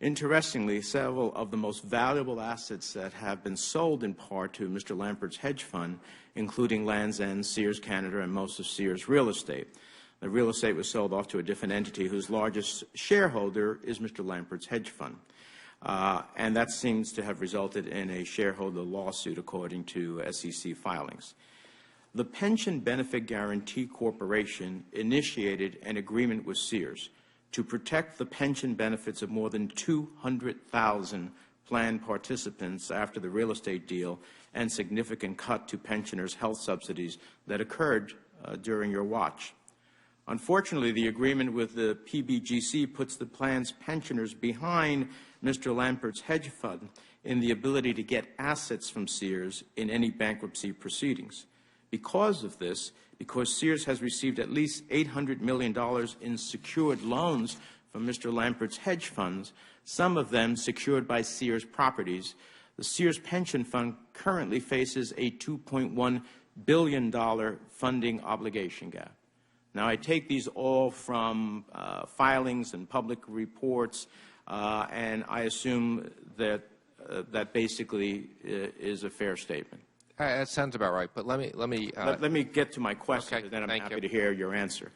Interestingly, several of the most valuable assets that have been sold in part to Mr. Lampert's hedge fund, including Land's End, Sears Canada, and most of Sears real estate. The real estate was sold off to a different entity whose largest shareholder is Mr. Lampert's hedge fund. And that seems to have resulted in a shareholder lawsuit, according to SEC filings. The Pension Benefit Guarantee Corporation initiated an agreement with Sears to protect the pension benefits of more than 200,000 plan participants after the real estate deal and significant cut to pensioners' health subsidies that occurred during your watch. Unfortunately, the agreement with the PBGC puts the plan's pensioners behind Mr. Lampert's hedge fund in the ability to get assets from Sears in any bankruptcy proceedings. Because of this, because Sears has received at least $800 million in secured loans from Mr. Lampert's hedge funds, some of them secured by Sears properties, the Sears pension fund currently faces a $2.1 billion funding obligation gap. Now, I take these all from filings and public reports, and I assume that that basically is a fair statement. That sounds about right, but let me get to my question, and then I'm happy to hear your answer.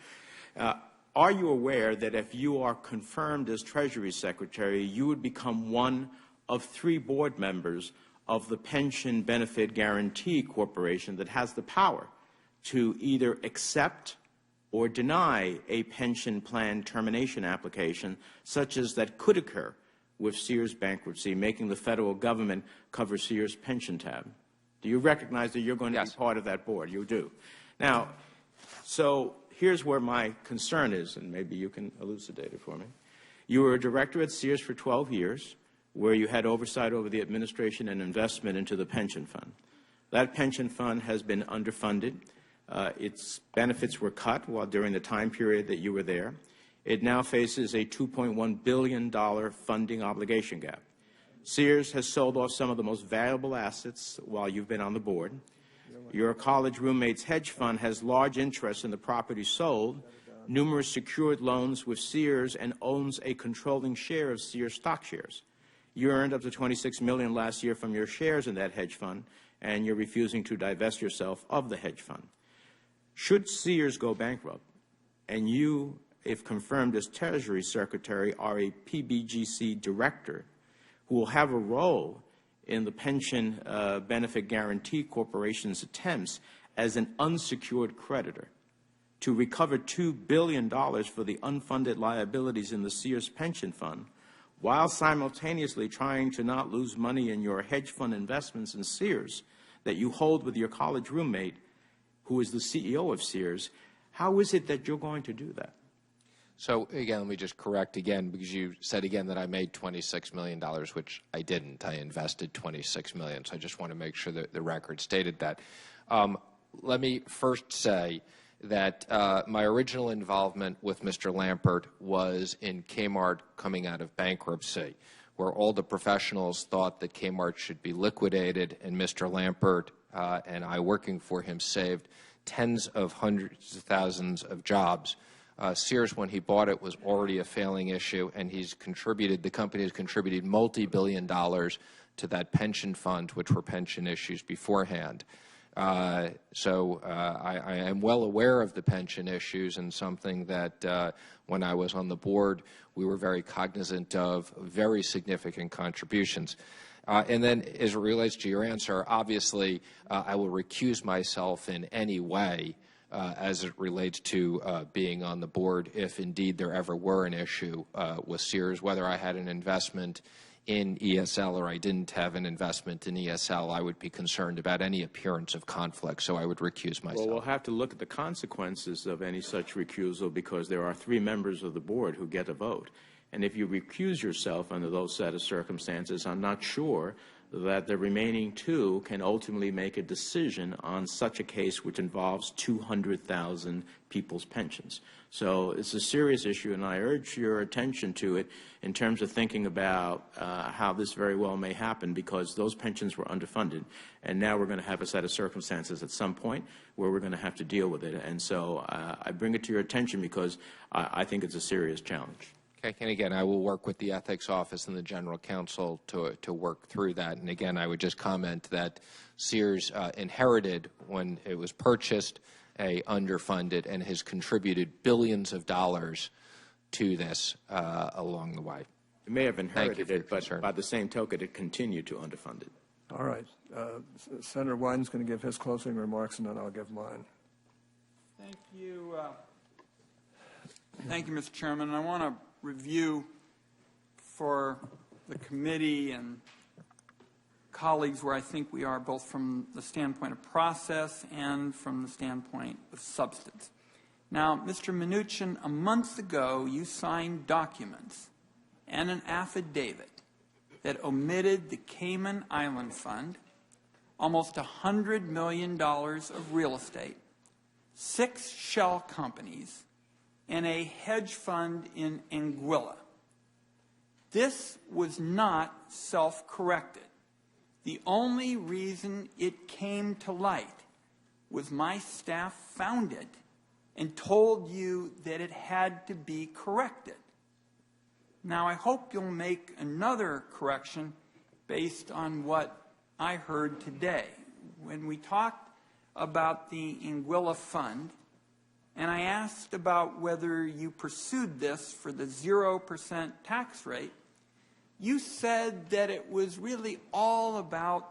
Are you aware that if you are confirmed as Treasury Secretary, you would become one of 3 board members of the Pension Benefit Guarantee Corporation that has the power to either accept or deny a pension plan termination application, such as that could occur with Sears bankruptcy, making the federal government cover Sears pension tab? Do you recognize that you're going to be part of that board? You do. Now, so here's where my concern is, and maybe you can elucidate it for me. You were a director at Sears for 12 years, where you had oversight over the administration and investment into the pension fund. That pension fund has been underfunded. Its benefits were cut during the time period that you were there. It now faces a $2.1 billion funding obligation gap. Sears has sold off some of the most valuable assets while you've been on the board. Your college roommate's hedge fund has large interest in the property sold, numerous secured loans with Sears, and owns a controlling share of Sears stock shares. You earned up to $26 million last year from your shares in that hedge fund, and you're refusing to divest yourself of the hedge fund. Should Sears go bankrupt, and you, if confirmed as Treasury Secretary, are a PBGC director who will have a role in the Pension Benefit Guarantee Corporation's attempts as an unsecured creditor to recover $2 billion for the unfunded liabilities in the Sears pension fund, while simultaneously trying to not lose money in your hedge fund investments in Sears that you hold with your college roommate, who is the CEO of Sears, how is it that you're going to do that? So, again, let me just correct again, because you said again that I made $26 million, which I didn't. I invested $26 million, so I just want to make sure that the record stated that. Let me first say that my original involvement with Mr. Lampert was in Kmart coming out of bankruptcy, where all the professionals thought that Kmart should be liquidated, and Mr. Lampert and I, working for him, saved tens of hundreds of thousands of jobs. Sears, when he bought it, was already a failing issue, and the company has contributed multi-billion dollars to that pension fund, which were pension issues beforehand. So I am well aware of the pension issues, and something that when I was on the board, we were very cognizant of very significant contributions. And then as it relates to your answer, obviously I will recuse myself in any way as it relates to being on the board if indeed there ever were an issue with Sears, whether I had an investment in ESL or I didn't have an investment in ESL. I would be concerned about any appearance of conflict, so I would recuse myself. Well, we'll have to look at the consequences of any such recusal, because there are 3 members of the board who get a vote. And if you recuse yourself under those set of circumstances, I'm not sure that the remaining 2 can ultimately make a decision on such a case which involves 200,000 people's pensions. So it's a serious issue, and I urge your attention to it in terms of thinking about how this very well may happen, because those pensions were underfunded, and now we're going to have a set of circumstances at some point where we're going to have to deal with it. And so I bring it to your attention because I think it's a serious challenge. Okay, and again, I will work with the Ethics Office and the General Counsel to work through that. And again, I would just comment that Sears inherited, when it was purchased, a underfunded, and has contributed billions of dollars to this along the way. It may have inherited it, but by the same token, it continued to underfund it. All right. Senator Wyden's going to give his closing remarks, and then I'll give mine. Thank you. Thank you, Mr. Chairman. I want to review for the committee and colleagues where I think we are, both from the standpoint of process and from the standpoint of substance. Now, Mr. MNUCHIN, a month ago, you signed documents and an affidavit that omitted the Cayman Island Fund, almost $100 million of real estate, 6 shell companies, and a hedge fund in Anguilla. This was not self-corrected. The only reason it came to light was my staff found it and told you that it had to be corrected. Now, I hope you'll make another correction based on what I heard today. When we talked about the Anguilla Fund, and I asked about whether you pursued this for the 0% tax rate, you said that it was really all about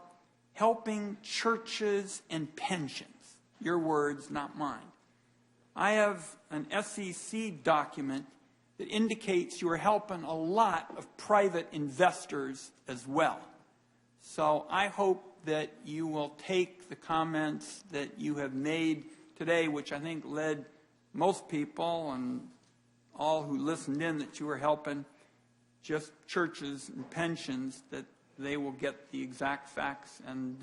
helping churches and pensions. Your words, not mine. I have an SEC document that indicates you are helping a lot of private investors as well. So I hope that you will take the comments that you have made today, which I think led most people and all who listened in that you were helping just churches and pensions, that they will get the exact facts, and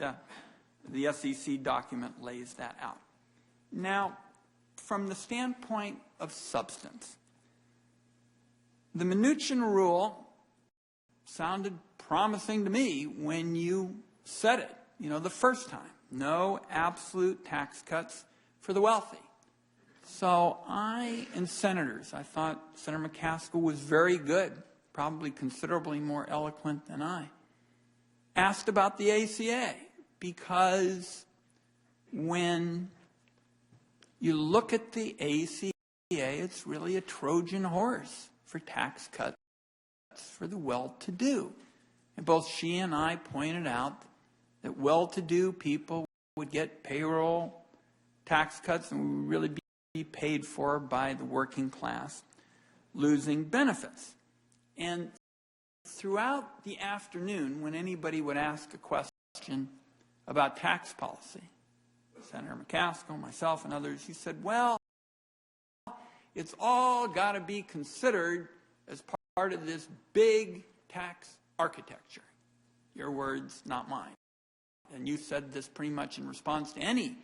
the SEC document lays that out. Now, from the standpoint of substance, the MNUCHIN rule sounded promising to me when you said it, the first time. no absolute tax cuts for the wealthy. So and senators, I thought Senator McCaskill was very good, probably considerably more eloquent than I, asked about the ACA, because when you look at the ACA, it's really a Trojan horse for tax cuts for the well-to-do. And both she and I pointed out that well-to-do people would get payroll tax cuts and would really be paid for by the working class losing benefits. And throughout the afternoon, when anybody would ask a question about tax policy, Senator McCaskill, myself, and others, he said, well, it's all got to be considered as part of this big tax architecture. Your words, not mine. And you said this pretty much in response to any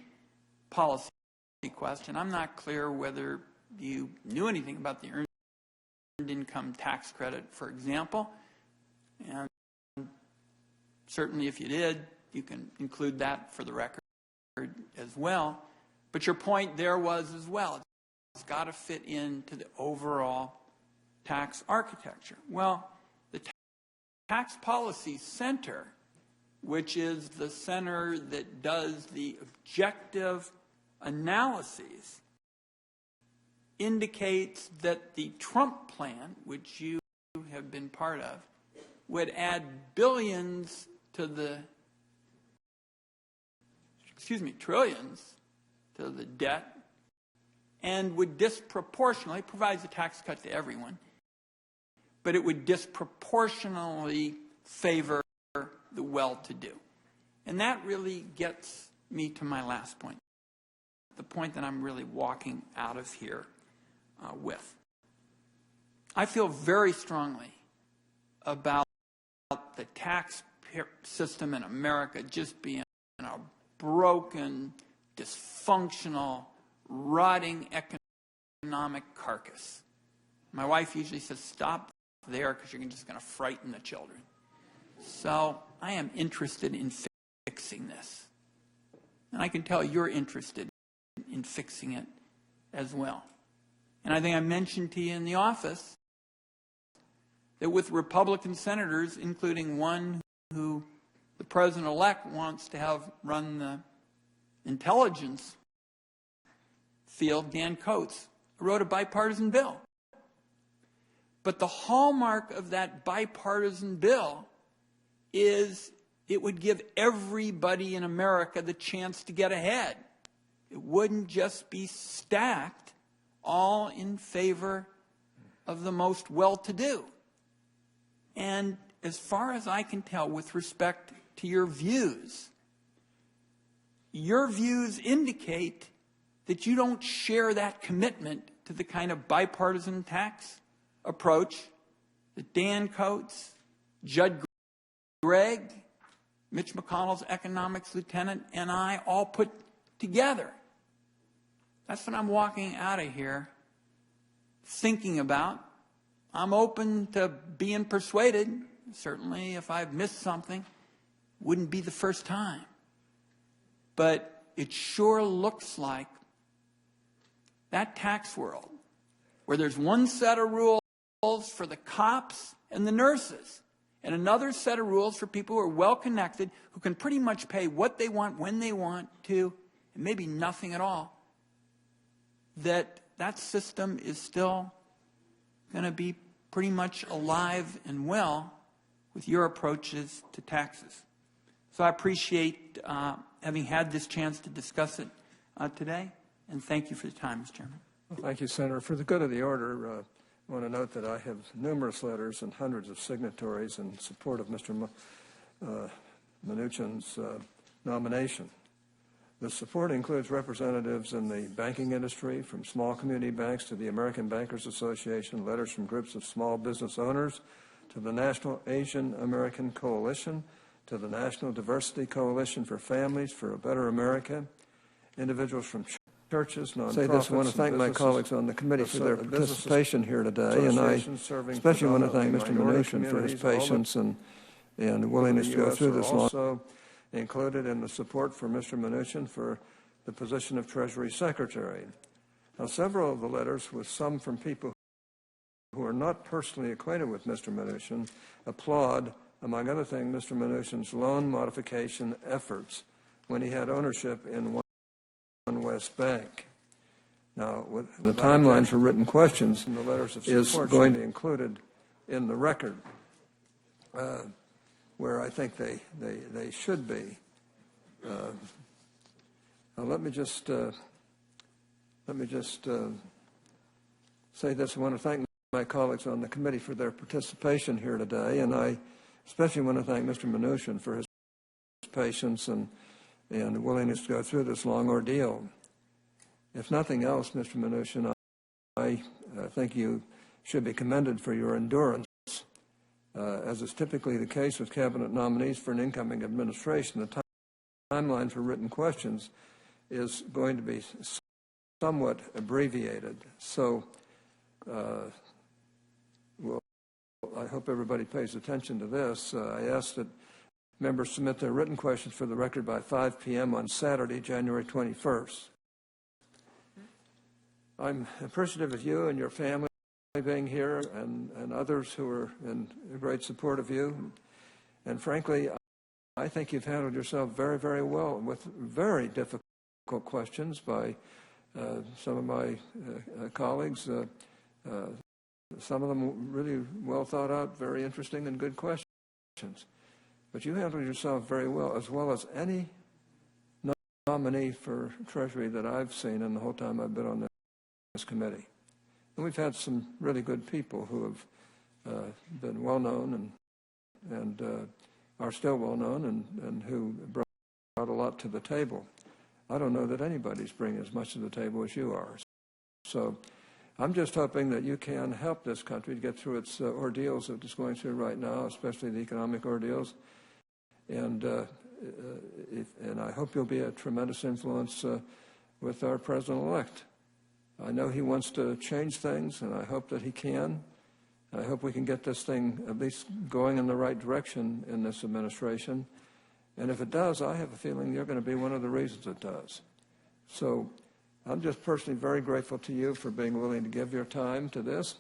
policy question. I'm not clear whether you knew anything about the earned income tax credit, for example. And certainly if you did, you can include that for the record as well. But your point there was as well, it's got to fit into the overall tax architecture. Well, the Tax Policy Center, which is the center that does the objective analyses, indicates that the Trump plan, which you have been part of, would add billions to the, trillions to the debt, and would disproportionately, provides a tax cut to everyone, but it would disproportionately favor the well-to-do. And that really gets me to my last point, the point that I'm really walking out of here with. I feel very strongly about the tax system in America just being a broken, dysfunctional, rotting economic carcass. My wife usually says, stop there because you're just going to frighten the children. So I am interested in fixing this. And I can tell you're interested in fixing it as well. And I think I mentioned to you in the office that with Republican senators, including one who the president-elect wants to have run the intelligence field, Dan Coates, wrote a bipartisan bill. But the hallmark of that bipartisan bill is it would give everybody in America the chance to get ahead. It wouldn't just be stacked all in favor of the most well-to-do. And as far as I can tell, with respect to your views indicate that you don't share that commitment to the kind of bipartisan tax approach that Dan Coates, Judd Gregg, Mitch McConnell's economics lieutenant, and I all put together. That's what I'm walking out of here thinking about. I'm open to being persuaded. Certainly, if I've missed something, wouldn't be the first time. But it sure looks like that tax world, where there's one set of rules for the cops and the nurses, and another set of rules for people who are well-connected, who can pretty much pay what they want, when they want to, and maybe nothing at all, that system is still going to be pretty much alive and well with your approaches to taxes. So I appreciate having had this chance to discuss it today, and thank you for the time, Mr. Chairman. Well, thank you, Senator. For the good of the order, I want to note that I have numerous letters and hundreds of signatories in support of Mr. MNUCHIN's nomination. The support includes representatives in the banking industry, from small community banks to the American Bankers Association, letters from groups of small business owners, to the National Asian American Coalition, to the National Diversity Coalition for Families for a Better America, individuals from churches, nonprofits. I want to thank my colleagues on the committee for their participation here today, and I especially want to thank Mr. MNUCHIN for his patience and willingness to go through this long. included in the support for Mr. MNUCHIN for the position of Treasury Secretary. Now, several of the letters, with some from people who are not personally acquainted with Mr. MNUCHIN, applaud, among other things, Mr. MNUCHIN's loan modification efforts when he had ownership in One West Bank. Now, the timeline for written questions in the letters of support is going to be included in the record, where I think they should be. Now, let me just say this. I want to thank my colleagues on the committee for their participation here today, and I especially want to thank Mr. MNUCHIN for his patience and willingness to go through this long ordeal. If nothing else, Mr. MNUCHIN, I think you should be commended for your endurance. As is typically the case with cabinet nominees for an incoming administration, the timeline for written questions is going to be somewhat abbreviated. So I hope everybody pays attention to this. I ask that members submit their written questions for the record by 5 p.m. on Saturday, January 21st. I'm appreciative of you and your family being here and others who are in great support of you. And frankly, I think you've handled yourself very, very well with very difficult questions by some of my colleagues. Some of them really well thought out, very interesting and good questions. But you handled yourself very well as any nominee for Treasury that I've seen in the whole time I've been on this committee. And we've had some really good people who have been well known and are still well known and who brought a lot to the table. I don't know that anybody's bringing as much to the table as you are. So I'm just hoping that you can help this country to get through its ordeals that it's going through right now, especially the economic ordeals. And I hope you'll be a tremendous influence with our president-elect. I know he wants to change things, and I hope that he can. I hope we can get this thing at least going in the right direction in this administration. And if it does, I have a feeling you're going to be one of the reasons it does. So I'm just personally very grateful to you for being willing to give your time to this.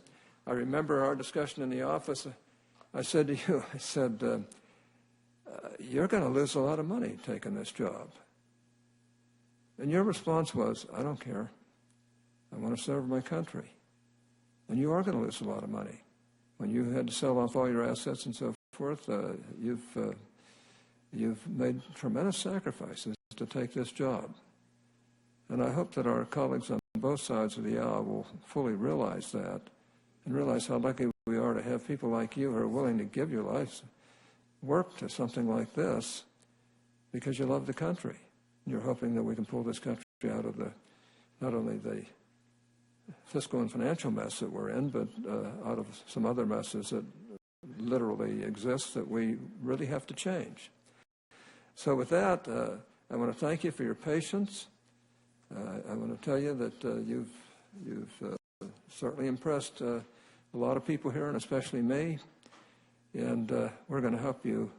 I remember our discussion in the office. I said to you, I said, you're going to lose a lot of money taking this job. And your response was, I don't care. I want to serve my country. And you are going to lose a lot of money. When you had to sell off all your assets and so forth, you've made tremendous sacrifices to take this job. And I hope that our colleagues on both sides of the aisle will fully realize that and realize how lucky we are to have people like you who are willing to give your lives work to something like this because you love the country. You're hoping that we can pull this country out of not only the fiscal and financial mess that we're in, but out of some other messes that literally exist that we really have to change. So with that, I want to thank you for your patience. I want to tell you that you've certainly impressed a lot of people here, and especially me. And we're going to help you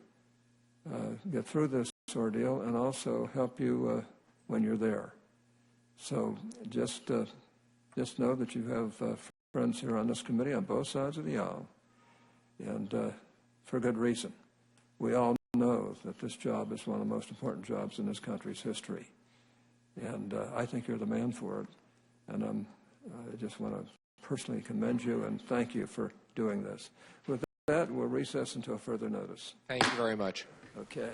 get through this ordeal and also help you when you're there. So just know that you have friends here on this committee on both sides of the aisle, and for good reason. We all know that this job is one of the most important jobs in this country's history, and I think you're the man for it. And I just want to personally commend you and thank you for doing this. With that, we'll recess until further notice. Thank you very much. Okay.